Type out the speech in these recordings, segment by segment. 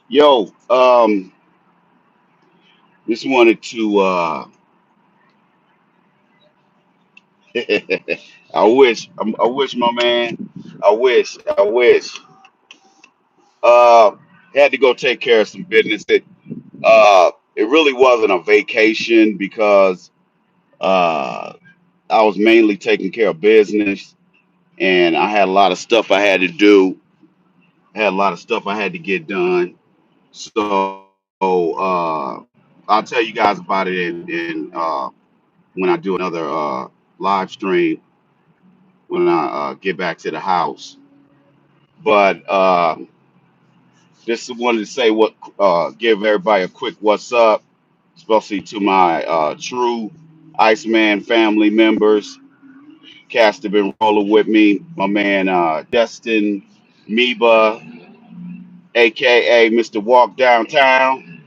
Yo, just wanted to I wish my man, I wish. Uh had to go take care of some business. It really wasn't a vacation because uh I was mainly taking care of business and I had a lot of stuff I had to do. I had a lot of stuff I had to get done. So I'll tell you guys about it in when I do another live stream when I get back to the house. But just wanted to say give everybody a quick what's up, especially to my true Iceman family members. Cast have been rolling with me. My man Destin Meba, aka Mr. Walk Downtown,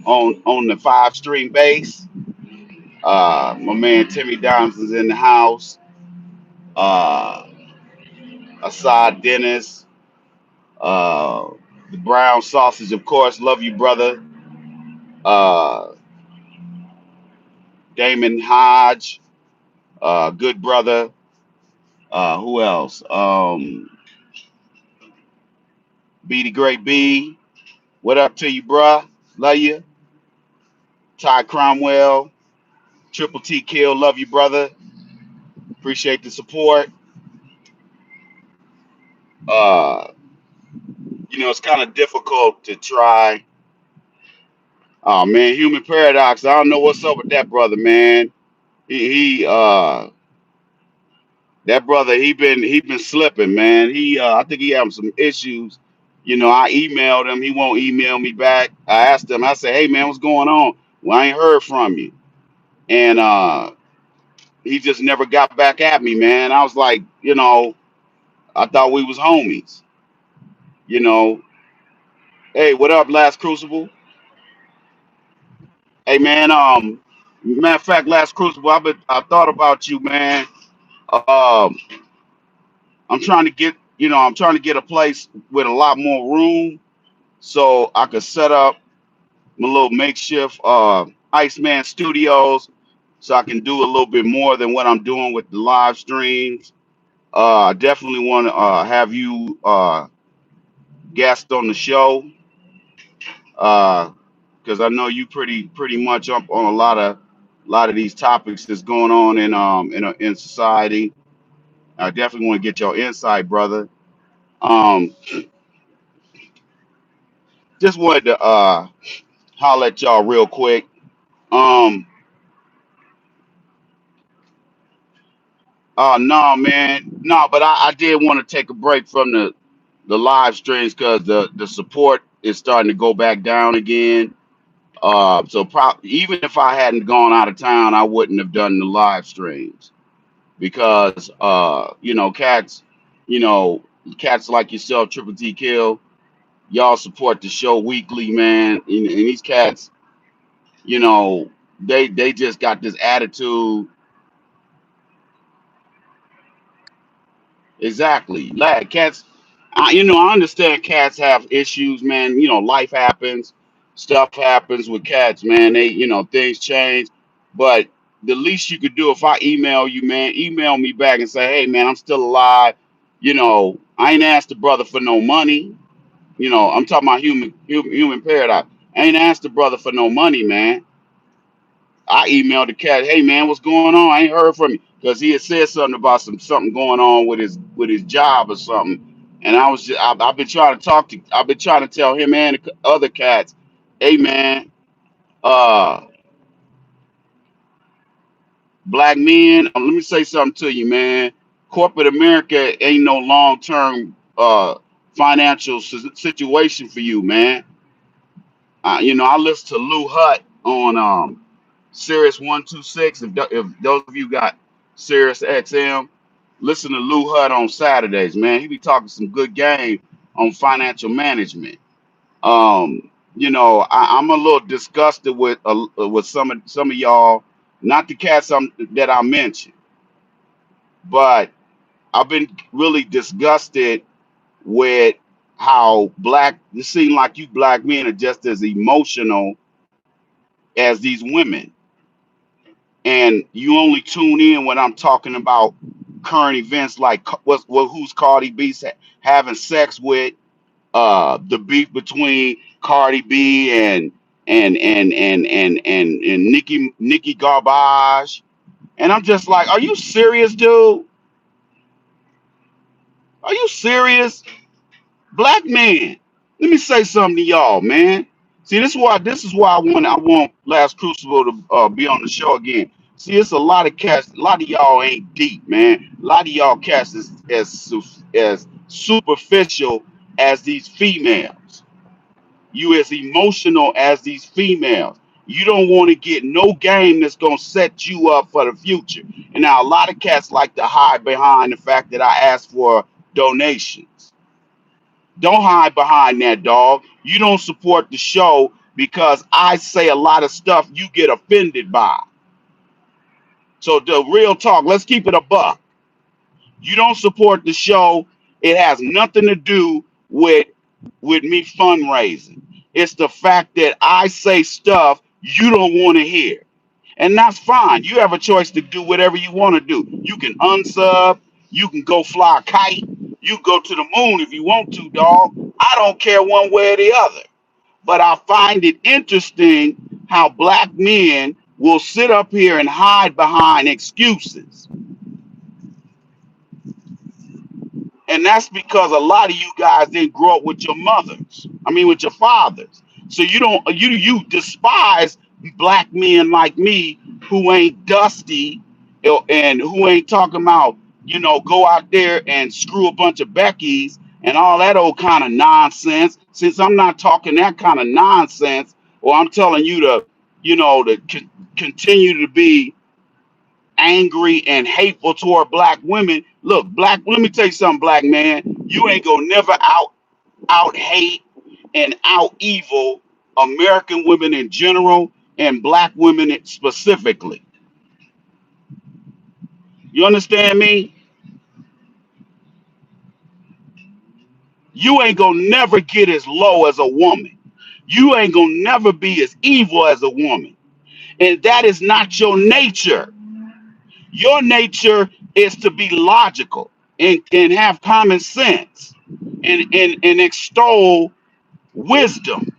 on the 5 string bass. My man Timmy Dimes is in the house. Uh, Assad Dennis, uh, the Brown Sausage, of course. Love you, brother. Uh, Damon Hodge, good brother. Who else? B the Great B. What up to you, bruh? Love you. Ty Cromwell, Triple T Kill. Love you, brother. Appreciate the support. Uh, it's kind of difficult to try. Oh man, Human Paradox. I don't know what's up with that brother, man. He that brother, he been slipping, man. I think he having some issues. I emailed him. He won't email me back. I asked him. I said, "Hey, man, what's going on? Well, I ain't heard from you." And he just never got back at me, man. I was like, I thought we was homies. You know, hey, what up, Last Crucible? Hey, man. Matter of fact, Last Crucible, I thought about you, man. Um, I'm trying to get a place with a lot more room so I could set up my little makeshift Iceman Studios so I can do a little bit more than what I'm doing with the live streams. I definitely want to have you guest on the show because I know you pretty much up on a lot of these topics that's going on in society. I definitely want to get your insight, brother. Um, just wanted to holler at y'all real quick. Um, no, man, no, but I did want to take a break from the live streams because the support is starting to go back down again. Even if I hadn't gone out of town, I wouldn't have done the live streams because cats, you know, cats like yourself, Triple T Kill, y'all support the show weekly, man, and these cats, you know, they just got this attitude. Exactly. Cats, I understand cats have issues, man. Life happens, stuff happens with cats, man. Things change. But the least you could do if I email you, man, email me back and say, hey, man, I'm still alive. I ain't asked the brother for no money. I'm talking about human paradox. I ain't asked the brother for no money, man. I emailed the cat, hey man, what's going on? I ain't heard from you because he had said something about something going on with his job or something. And I've been trying to I've been trying to tell him and the other cats, hey man, uh, black men, let me say something to you, man. Corporate America ain't no long term financial situation for you, man. I listen to Lou Hut on Sirius 126. If those of you got Sirius XM, listen to Lou Hut on Saturdays, man. He be talking some good game on financial management. I'm a little disgusted with some of y'all, not the cats that I mentioned. But I've been really disgusted with how black it seems like you black men are just as emotional as these women. And you only tune in when I'm talking about current events like who's Cardi B having sex with, the beef between Cardi B and Nicki Garbage. And I'm just like, are you serious, dude? Are you serious? Black man, let me say something to y'all, man. See, this is why I want Last Crucible to be on the show again. See, it's a lot of cats. A lot of y'all ain't deep, man. A lot of y'all cats is as superficial as these females. You as emotional as these females. You don't want to get no game that's gonna set you up for the future. And now a lot of cats like to hide behind the fact that I asked for donations. Don't hide behind that, dog. You don't support the show because I say a lot of stuff you get offended by. So the real talk, let's keep it a buck. You don't support the show. It has nothing to do with me fundraising. It's the fact that I say stuff you don't want to hear. And that's fine. You have a choice to do whatever you want to do. You can unsub, you can go fly a kite, you go to the moon if you want to, dog. I don't care one way or the other. But I find it interesting how black men will sit up here and hide behind excuses. And that's because a lot of you guys didn't grow up with your mothers. I mean, with your fathers. So you despise black men like me who ain't dusty, and who ain't talking about, go out there and screw a bunch of Beckys and all that old kind of nonsense. Since I'm not talking that kind of nonsense, or I'm telling you to continue to be angry and hateful toward black women. Look, let me tell you something, black man. You ain't gonna never out hate and out evil American women in general and black women specifically. You understand me? You ain't gonna never get as low as a woman. You ain't gonna never be as evil as a woman. And that is not your nature. Your nature is to be logical and have common sense and extol wisdom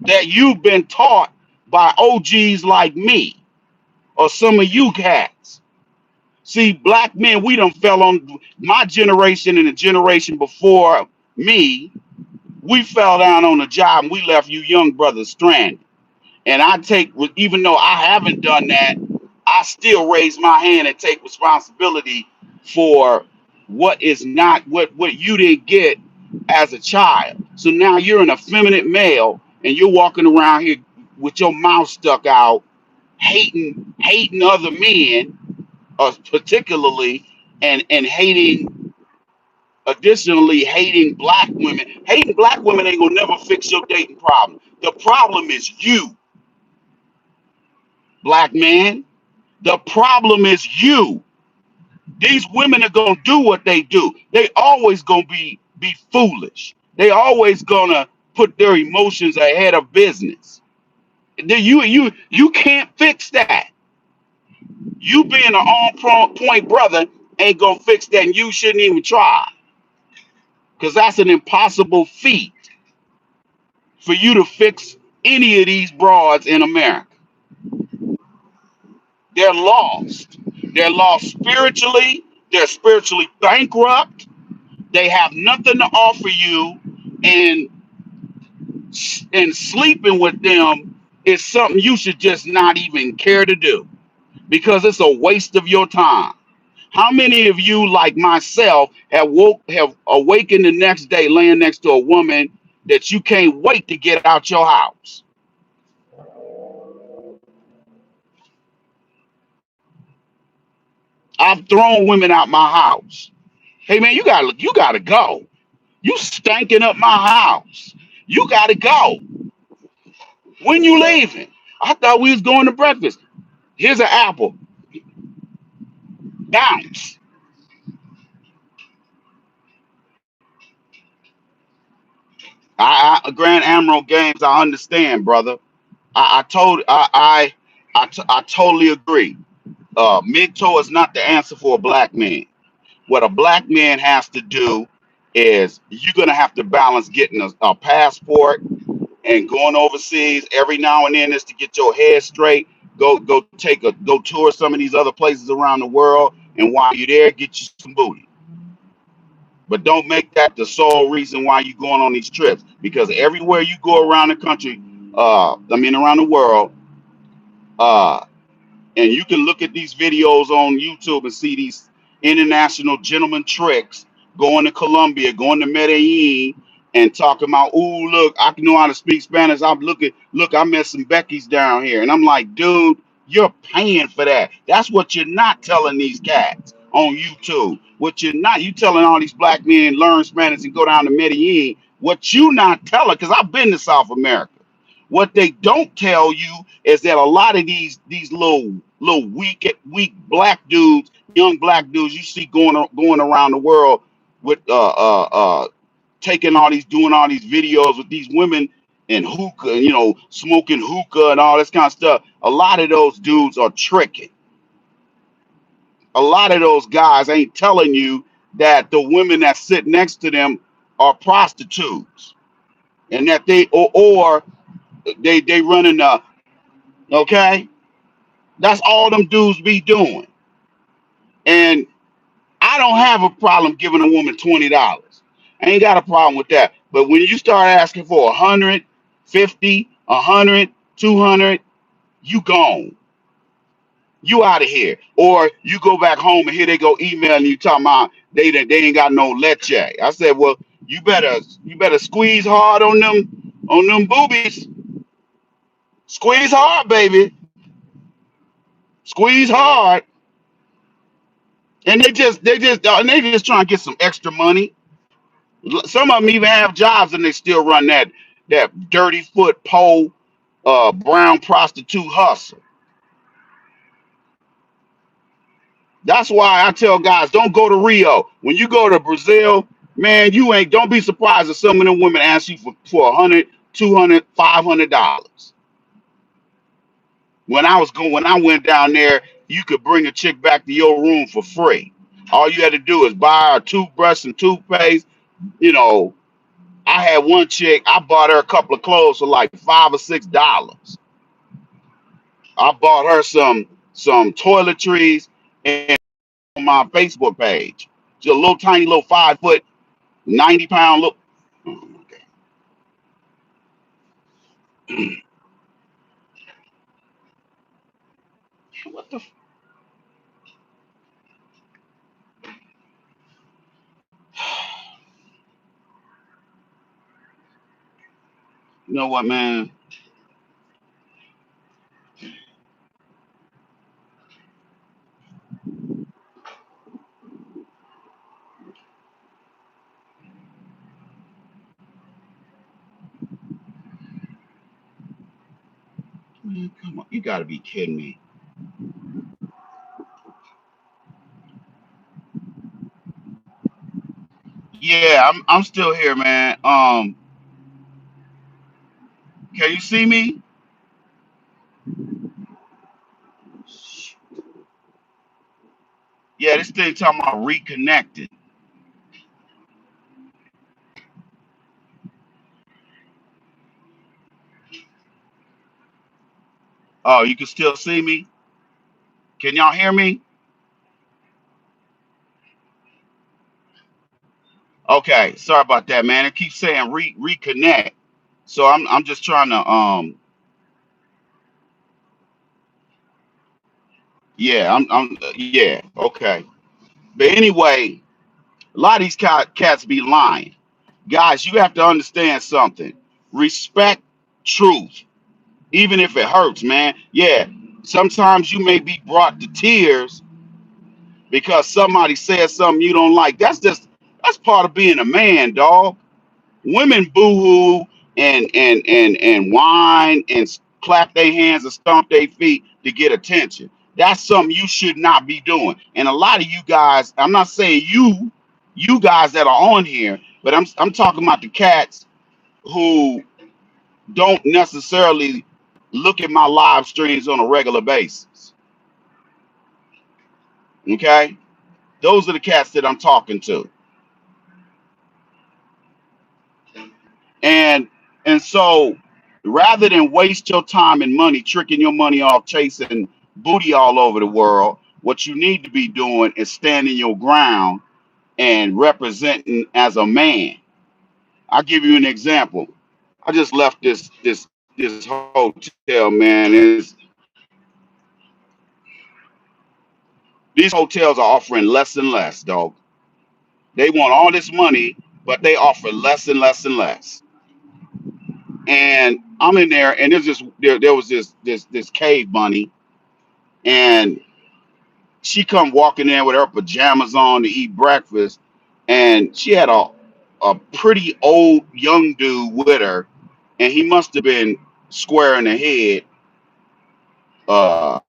that you've been taught by OGs like me or some of you cats. See, black men, we done fell on my generation and the generation before me. We fell down on the job and we left you young brothers stranded. And even though I haven't done that, I still raise my hand and take responsibility for what is not what you didn't get as a child. So now you're an effeminate male and you're walking around here with your mouth stuck out, hating other men, particularly, and hating black women. Hating black women ain't gonna never fix your dating problem. The problem is you, black man. The problem is you. These women are gonna do what they do. They always gonna be foolish. They always gonna put their emotions ahead of business. You can't fix that. You being an on point brother ain't gonna fix that, and you shouldn't even try, because that's an impossible feat for you to fix any of these broads in America. They're lost. They're lost spiritually. They're spiritually bankrupt. They have nothing to offer you, and sleeping with them is something you should just not even care to do because it's a waste of your time. How many of you, like myself, have awakened the next day laying next to a woman that you can't wait to get out your house? I've thrown women out my house. Hey man, you gotta go. You stinking up my house. You gotta go. When you leaving? I thought we was going to breakfast. Here's an apple. Bounce. Grand Admiral Games, I understand, brother. I told I totally agree. MGTOW is not the answer for a black man. What a black man has to do is you're gonna have to balance getting a passport and going overseas every now and then is to get your head straight. Go tour some of these other places around the world, and while you're there, get you some booty. But don't make that the sole reason why you're going on these trips, because everywhere you go around the country, around the world, uh, and you can look at these videos on YouTube and see these international gentleman tricks going to Colombia, going to Medellin, and talking about, "Ooh, look, I can know how to speak Spanish. I'm looking, look, I met some Becky's down here," and I'm like, "Dude, you're paying for that. That's what you're not telling these cats on YouTube. What you're not, you telling all these black men learn Spanish and go down to Medellin. What you not telling? Because I've been to South America. What they don't tell you is that a lot of these little weak black dudes, young black dudes you see going around the world with taking all these doing all these videos with these women and hookah, smoking hookah and all this kind of stuff. A lot of those dudes are tricking. A lot of those guys ain't telling you that the women that sit next to them are prostitutes and that or they running okay. That's all them dudes be doing. And I don't have a problem giving a woman $20. I ain't got a problem with that. But when you start asking for 150, 100, 200, you gone. You out of here. Or you go back home and here they go emailing you talking about they ain't got no leche. I said, well, you better squeeze hard on them boobies. Squeeze hard, baby. Squeeze hard. And they just trying to get some extra money. Some of them even have jobs and they still run that dirty foot pole brown prostitute hustle. That's why I tell guys don't go to Rio. When you go to Brazil, man, you ain't don't be surprised if some of them women ask you for 100, 200, $500. When I went down there, you could bring a chick back to your room for free. All you had to do is buy her a toothbrush and toothpaste. You know, I had one chick, I bought her a couple of clothes for like $5 or $6. I bought her some toiletries and on my Facebook page. Just a little tiny little 5 foot, 90 pound look. Oh, okay. What the you know what, man? Man, come on. You gotta be kidding me. Yeah, I'm still here, man. Can you see me? Yeah, this thing talking about reconnected. Oh, you can still see me? Can y'all hear me? Okay, sorry about that, man. It keeps saying reconnect. So I'm just trying to yeah, yeah, okay. But anyway, a lot of these cats be lying. Guys, you have to understand something. Respect truth, even if it hurts, man. Yeah, sometimes you may be brought to tears because somebody said something you don't like. That's part of being a man, dog. Women boohoo and whine and clap their hands and stomp their feet to get attention. That's something you should not be doing. And a lot of you guys, I'm not saying you guys that are on here, but I'm talking about the cats who don't necessarily look at my live streams on a regular basis. Okay? Those are the cats that I'm talking to. And and so rather than waste your time and money tricking your money off chasing booty all over the world, what you need to be doing is standing your ground and representing as a man. I'll give you an example. I just left this hotel, man. These hotels are offering less and less, dog. They want all this money, but they offer less and less and less. And I'm in there, and there was this cave bunny, and she come walking in with her pajamas on to eat breakfast, and she had a pretty old young dude with her, and he must have been square in the head. Uh,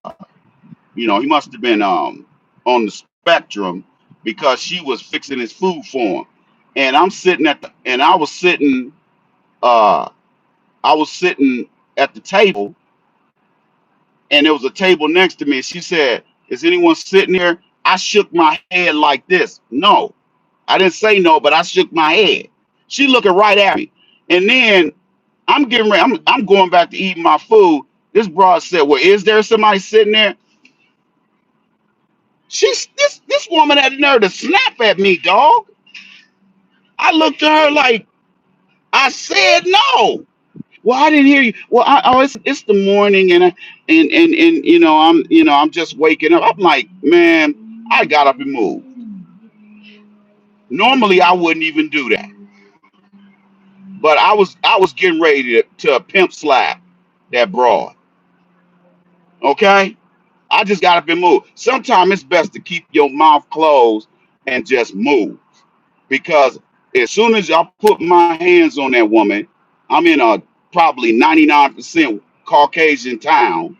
he must have been on the spectrum because she was fixing his food for him. And I'm sitting at the and uh I was sitting at the table, and there was a table next to me, and she said, "Is anyone sitting here?" I shook my head like this. No. I didn't say no, but I shook my head. She looking right at me. And then I'm getting ready. I'm going back to eating my food. This broad said, "Well, is there somebody sitting there?" This woman had the nerve to snap at me, dog. I looked at her like I said no. Well, I didn't hear you. Well, it's the morning, and I'm just waking up. I'm like, man, I got up and moved. Normally, I wouldn't even do that, but I was getting ready to pimp slap that broad. Okay, I just got up and moved. Sometimes it's best to keep your mouth closed and just move, because as soon as I put my hands on that woman, I'm in a probably 99% Caucasian town.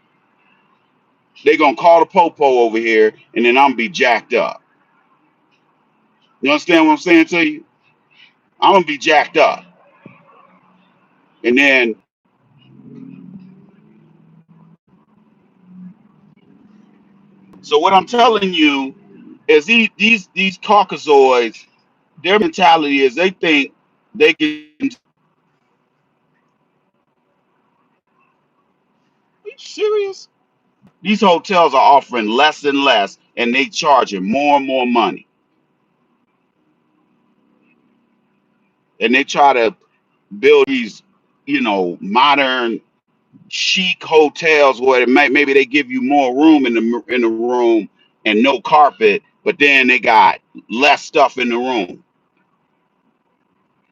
They gonna call the popo over here, and then I'm gonna be jacked up. You understand what I'm saying to you? I'm gonna be jacked up, and then so what I'm telling you is these Caucasoids, their mentality is they think they can. Are you serious? These hotels are offering less and less, and they charging more and more money, and they try to build these, modern chic hotels where maybe they give you more room in the room and no carpet, but then they got less stuff in the room,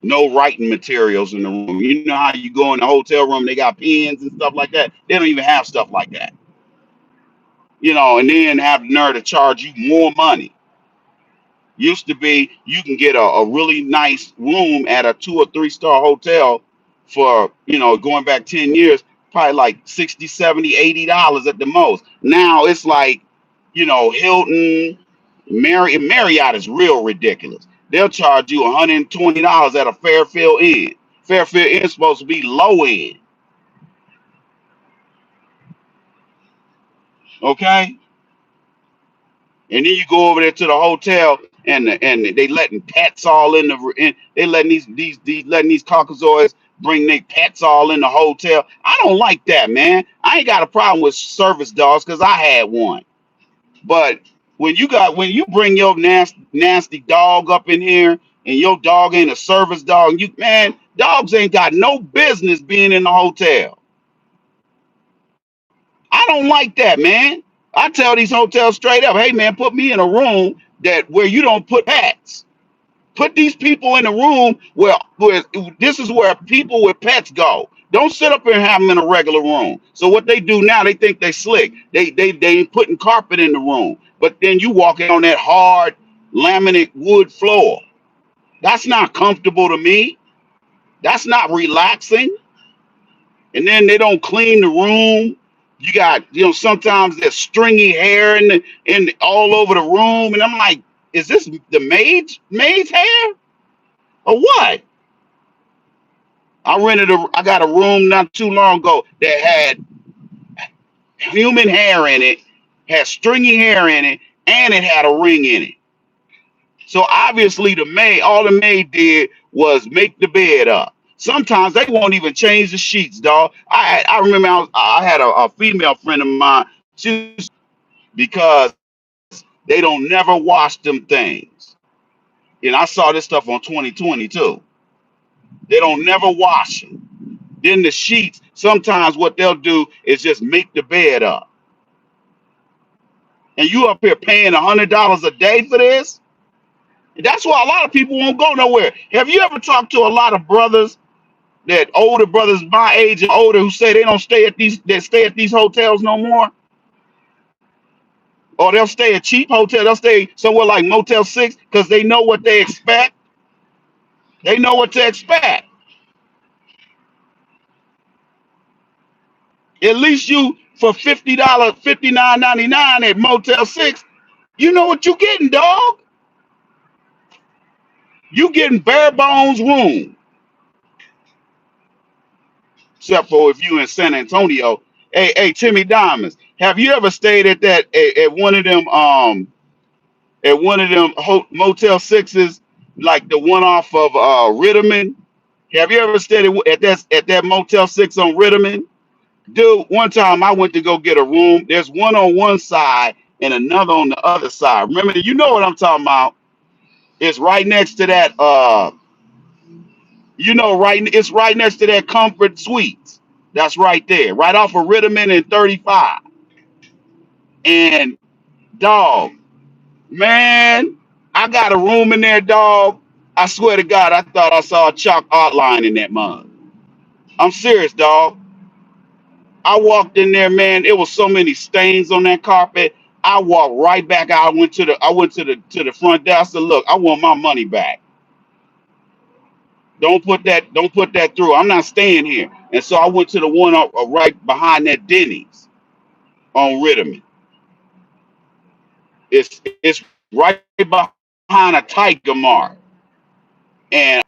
no writing materials in the room. You know how you go in the hotel room, they got pens and stuff like that. They don't even have stuff like that, and then have the nerve to charge you more money. Used to be you can get a really nice room at a 2 or 3 star hotel for, going back 10 years, probably like 60, 70, $80 at the most. Now it's like, Hilton, Marriott is real ridiculous. They'll charge you $120 at a Fairfield Inn. Fairfield Inn is supposed to be low end. Okay? And then you go over there to the hotel, and they letting pets all they letting these letting these Caucasoids bring their pets all in the hotel. I don't like that, man. I ain't got a problem with service dogs because I had one. But when you bring your nasty dog up in here, and your dog ain't a service dog, dogs ain't got no business being in the hotel. I don't like that, man. I tell these hotels straight up, hey man, put me in a room that where you don't put pets. Put these people in a room where this is where people with pets go. Don't sit up here and have them in a regular room. So what they do now, they think they slick. They ain't putting carpet in the room. But then you walk in on that hard laminate wood floor. That's not comfortable to me. That's not relaxing. And then they don't clean the room. You got, sometimes there's stringy hair in all over the room, and I'm like, is this the maid's hair or what? I got a room not too long ago that had human hair in it, had stringy hair in it, and it had a ring in it. So obviously all the maid did was make the bed up. Sometimes they won't even change the sheets, dog. I remember I had a female friend of mine. She because they don't never wash them things. And I saw this stuff on 2020 too. They don't never wash them. Then the sheets, sometimes what they'll do is just make the bed up. And you up here paying $100 a day for this? That's why a lot of people won't go nowhere. Have you ever talked to a lot of brothers, that older brothers my age and older, who say they don't stay at these hotels no more? Or they'll stay at cheap hotels, they'll stay somewhere like Motel 6 because they know what they expect. They know what to expect. At least you for $50, $59.99 at Motel 6, you know what you getting, dog. You getting bare bones room. Except for if you in San Antonio. Hey, Timmy Diamonds, have you ever stayed at one of them Motel 6s, like the one off of Ritterman? Have you ever stayed at that Motel 6 on Ritterman? Dude, one time I went to go get a room. There's one on one side and another on the other side. Remember, you know what I'm talking about? It's right next to that. It's right next to that Comfort Suites. That's right there, right off of Ritterman and 35. And dog, man, I got a room in there, dog. I swear to God, I thought I saw a chalk outline in that mug. I'm serious, dog. I walked in there, man. It was so many stains on that carpet. I walked right back out. I went to the front desk. I said, look, I want my money back. Don't put that through. I'm not staying here. And so I went to the one right behind that Denny's on Ritterman. It's right behind a Tiger Mart. And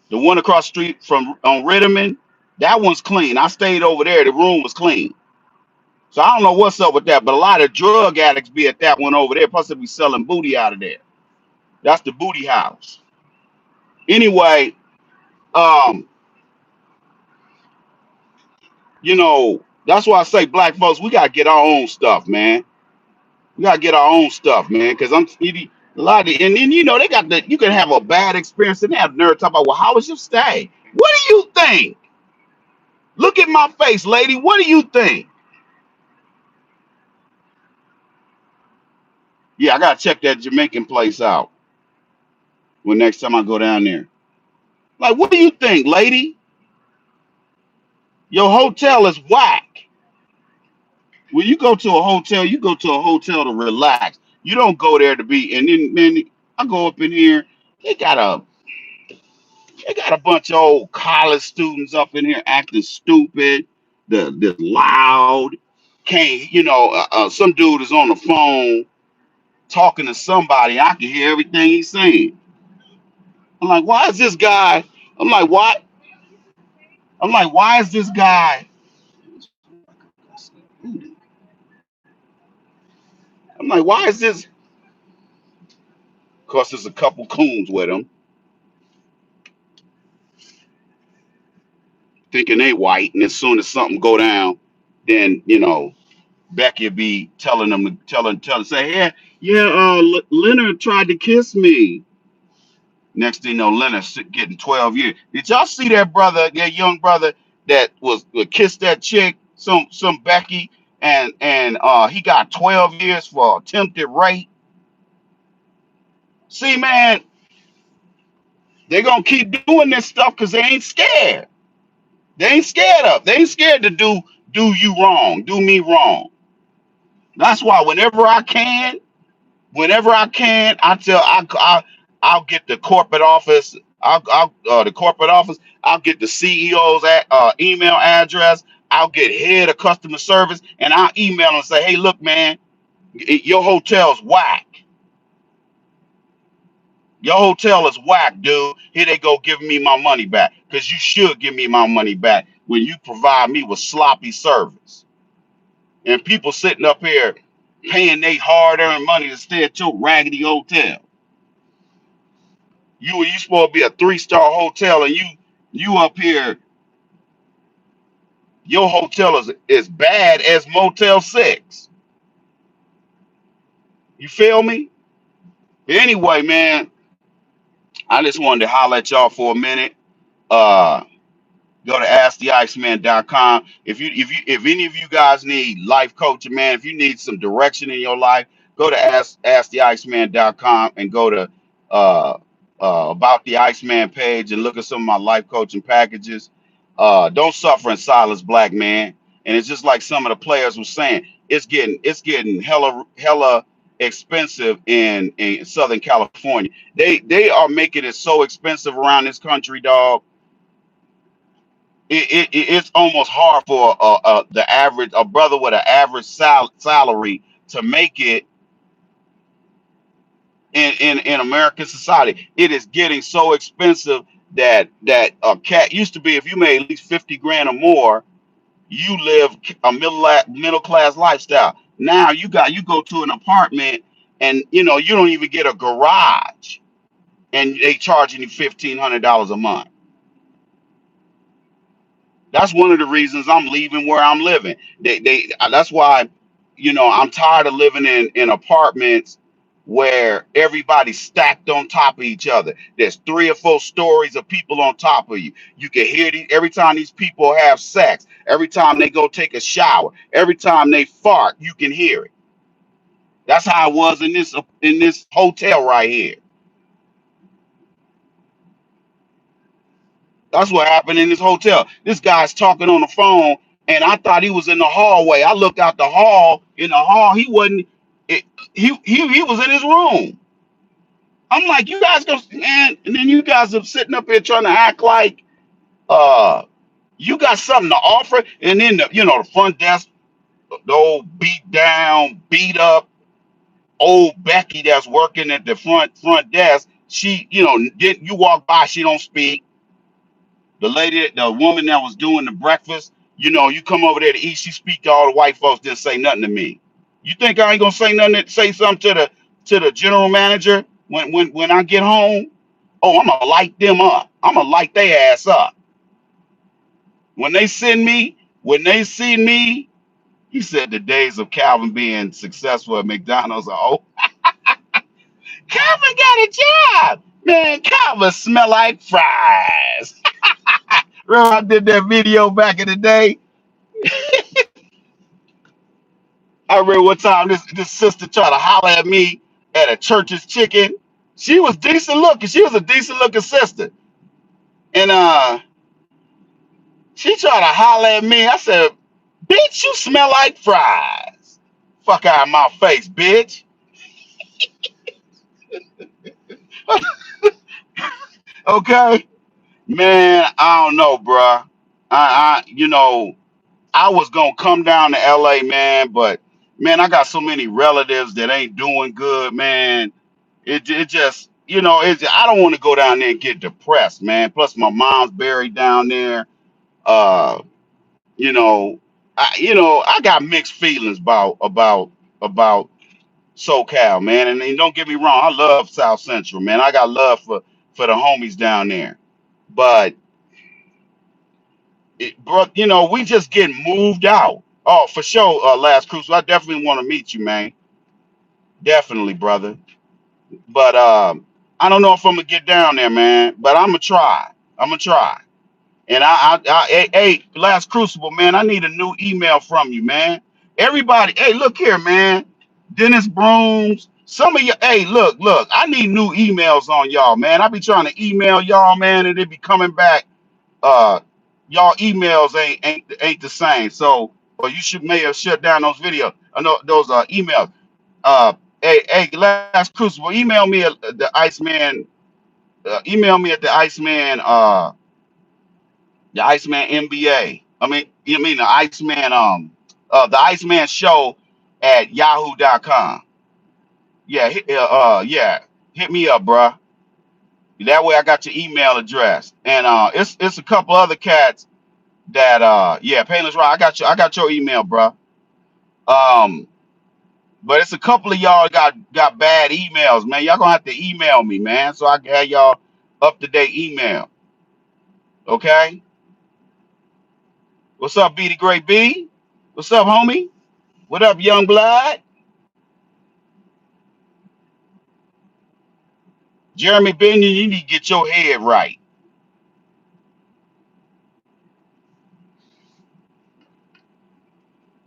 the one across the street from on Ritterman, that one's clean. I stayed over there. The room was clean. So I don't know what's up with that, but a lot of drug addicts be at that one over there. Plus, they be selling booty out of there. That's the booty house. Anyway, um, that's why I say black folks, we gotta get our own stuff, man. We gotta get our own stuff, man. Cause a lot of, and then you can have a bad experience and they have nerve talk about, well, how was your stay? What do you think? Look at my face, lady. What do you think? Yeah, I gotta check that Jamaican place out when next time I go down there. Like, what do you think, lady? Your hotel is whack. When you go to a hotel, you go to a hotel to relax. You don't go there to be. And then, man, I go up in here. They got a they got a bunch of old college students up in here acting stupid. The loud. Can't some dude is on the phone talking to somebody. I can hear everything he's saying. I'm like, why is this guy? I'm like, what? I'm like, why is this guy? I'm like, why is this? Of course, there's a couple coons with him, thinking they white, and as soon as something go down, then Becky be telling them to say, yeah, yeah, Leonard tried to kiss me. Next thing you know, Leonard's getting 12 years. Did y'all see that young brother that was kissed that chick, some Becky, and he got 12 years for attempted rape? See, man, they're gonna keep doing this stuff because they ain't scared. They ain't scared to do you wrong, do me wrong. That's why whenever I can, I'll get the corporate office. The corporate office. I'll get the CEO's email address. I'll get head of customer service, and I'll email and say, "Hey, look, man, your hotel's whack. Your hotel is whack, dude. Here they go giving me my money back because you should give me my money back when you provide me with sloppy service." And people sitting up here paying their hard-earned money to stay at your raggedy hotel. You supposed to be a three-star hotel, and you up here, your hotel is bad as Motel 6. You feel me? But anyway, man, I just wanted to holler at y'all for a minute. Uh, Go to asktheiceman.com. If any of you guys need life coaching, man, if you need some direction in your life, go to asktheiceman.com and go to uh about the Iceman page and look at some of my life coaching packages. Don't suffer in silence, black man. And it's just like some of the players were saying, it's getting hella expensive in Southern California. They are making it so expensive around this country, dog. It's almost hard for the average a brother with an average salary to make it in American society. It is getting so expensive that a cat used to be, if you made at least 50 grand or more, you live a middle class lifestyle. Now you go to an apartment and you don't even get a garage, and they charging you $1,500 a month. That's one of the reasons I'm leaving where I'm living. That's why, I'm tired of living in apartments where everybody's stacked on top of each other. There's 3 or 4 stories of people on top of you. You can hear every time these people have sex, every time they go take a shower, every time they fart, you can hear it. That's how it was in this hotel right here. That's what happened in this hotel. This guy's talking on the phone, and I thought he was in the hallway. I looked out the hall. In the hall, he wasn't. It, he was in his room. I'm like, you guys go, man, and then you guys are sitting up here trying to act like uh you got something to offer, and then the front desk, the old beat down, beat up old Becky that's working at the front desk. She, didn't you walk by, she don't speak. The woman that was doing the breakfast, you come over there to eat, she speak to all the white folks, didn't say nothing to me. You think I ain't gonna say nothing, say something to the general manager when I get home? Oh, I'm gonna light them up. I'm gonna light their ass up. When they see me, he said the days of Calvin being successful at McDonald's are oh, Calvin got a job. Man, Calvin smell like fries. Remember I did that video back in the day? I remember one time this sister tried to holler at me at a Church's Chicken. She was decent looking. She was a decent looking sister. And she tried to holler at me. I said, "Bitch, you smell like fries. Fuck out of my face, bitch." Okay? Man, I don't know, bruh. I was gonna come down to LA, man, but man, I got so many relatives that ain't doing good, man. It just, I don't want to go down there and get depressed, man. Plus, my mom's buried down there. Uh, you know, I got mixed feelings about SoCal, man. And don't get me wrong, I love South Central, man. I got love for the homies down there, but bro, we just getting moved out. Oh, for sure, Last Cruise. I definitely want to meet you, man. Definitely, brother. But I don't know if I'm gonna get down there, man. But I'm gonna try. I'm gonna try. And hey, Last Crucible, man, I need a new email from you, man. Everybody, hey, look here, man. Dennis Brooms, some of you, hey, look, I need new emails on y'all, man. I be trying to email y'all, man, and it be coming back. Uh, y'all emails ain't the same. So, or you may have shut down those videos. I know those emails. Uh, hey, Last Crucible, email me the Iceman. email me at the Iceman MBA. I mean, you mean the Iceman the Iceman show at yahoo.com. Yeah, yeah. Hit me up, bruh. That way I got your email address. And it's a couple other cats that yeah, Painless Rock. I got your email, bruh. Um, but it's a couple of y'all got bad emails, man. Y'all gonna have to email me, man, so I can have y'all up to date email. Okay? What's up, B the Great B? What's up, homie? What up, young blood? Jeremy Binion, you need to get your head right.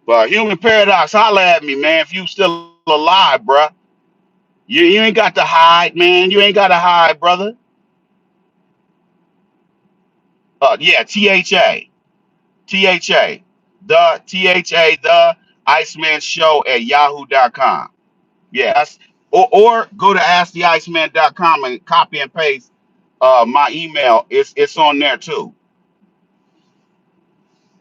But Human Paradox, holla at me, man, if you still alive, bruh. You ain't got to hide, man. You ain't got to hide, brother. Yeah, THA. The Iceman Show at yahoo.com. Yeah, or go to asktheiceman.com and copy and paste my email. It's on there too.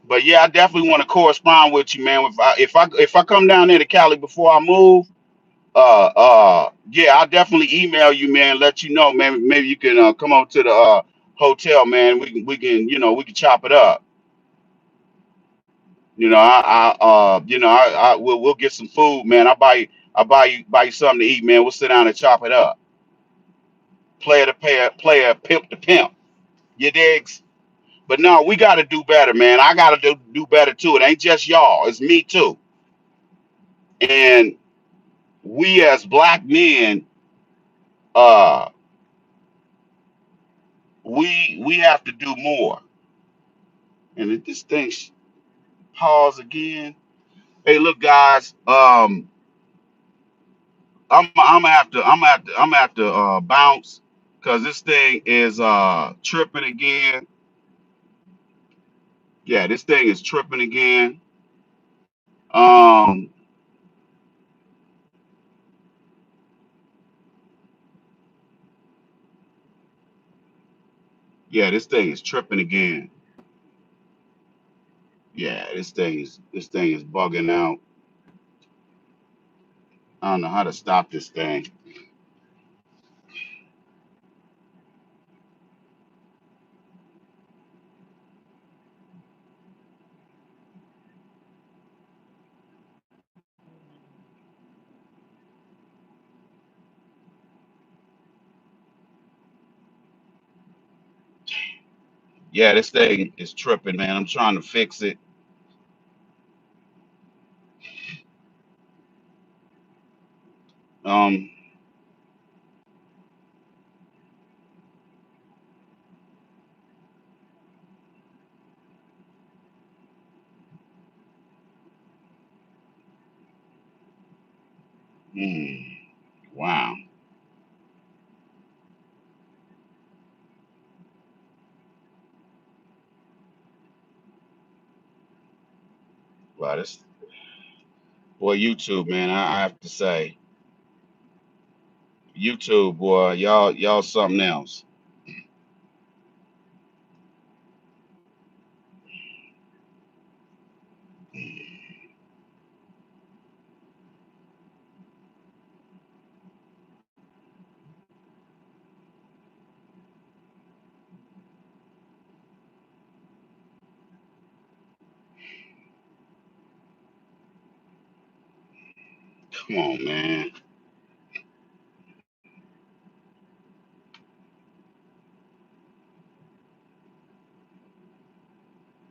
But yeah, I definitely want to correspond with you, man. If I come down there to Cali before I move, yeah, I'll definitely email you, man. Let you know, man. Maybe you can come over to the hotel, man. We can chop it up. We'll get some food, man. I buy you something to eat, man. We'll sit down and chop it up. Player, pimp to pimp. You digs? But no, we got to do better, man. I got to do better too. It ain't just y'all. It's me too. And we as black men, uh, we have to do more. And if this thing pause again. Hey, look, guys. I'm gonna have to bounce because this thing is tripping again. Yeah, this thing is tripping again. Um, yeah, this thing is tripping again. Yeah, this thing is bugging out. I don't know how to stop this thing. Yeah, this thing is tripping, man. I'm trying to fix it. Um, hmm, wow. Wow, this boy YouTube, man. I have to say, YouTube, boy, y'all something else. Come on, man.